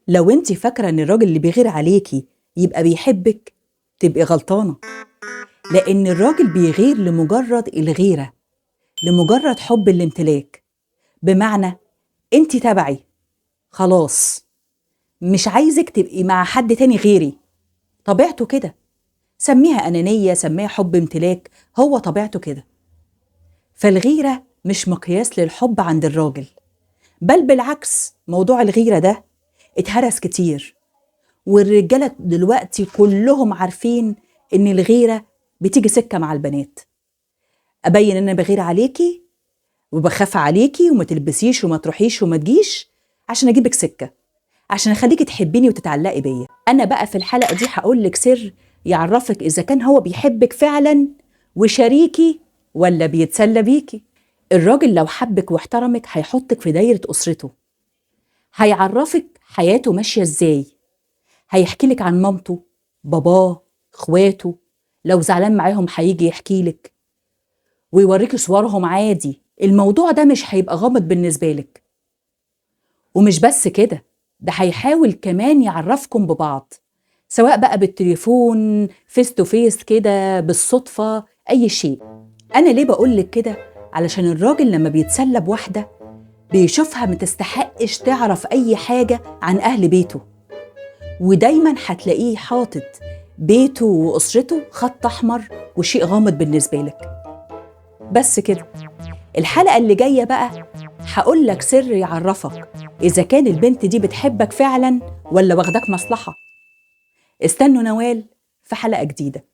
لو انت فاكرة ان الراجل اللي بيغير عليكي يبقى بيحبك، تبقي غلطانة. لأن الراجل بيغير لمجرد الغيرة، لمجرد حب الامتلاك. بمعنى انت تبعي، خلاص مش عايزك تبقي مع حد تاني غيري. طبيعته كده، سميها أنانية، سميها حب امتلاك، هو طبيعته كده. فالغيرة مش مقياس للحب عند الراجل، بل بالعكس. موضوع الغيرة ده اتهرس كتير، والرجالة دلوقتي كلهم عارفين إن الغيرة بتيجي سكة مع البنات. أبين إن أنا بغير عليكي وبخاف عليكي وما تلبسيش وما تروحيش وما تجيش عشان أجيبك سكة، عشان أخليكي تحبيني وتتعلقي بيا. أنا بقى في الحلقة دي هقولك سر يعرفك إذا كان هو بيحبك فعلا وشريكي ولا بيتسلى بيكي. الراجل لو حبك واحترمك هيحطك في دايرة أسرته، هيعرفك حياته ماشية إزاي، هيحكي لك عن مامته، باباه، اخواته. لو زعلان معاهم هيجي يحكي لك ويوريكي صورهم عادي. الموضوع ده مش هيبقى غامض بالنسبة لك. ومش بس كده، ده هيحاول كمان يعرفكم ببعض، سواء بقى بالتليفون، فيس تو فيس كده، بالصدفة، أي شيء. أنا ليه بقولك كده؟ علشان الراجل لما بيتسلى بواحدة بيشوفها متستحقش تعرف أي حاجة عن أهل بيته، ودايما هتلاقيه حاطط بيته وأسرته خط أحمر وشيء غامض بالنسبة لك. بس كده. الحلقة اللي جاية بقى هقولك سر يعرفك إذا كان البنت دي بتحبك فعلا ولا واخداك مصلحة. استنوا نوال في حلقة جديدة.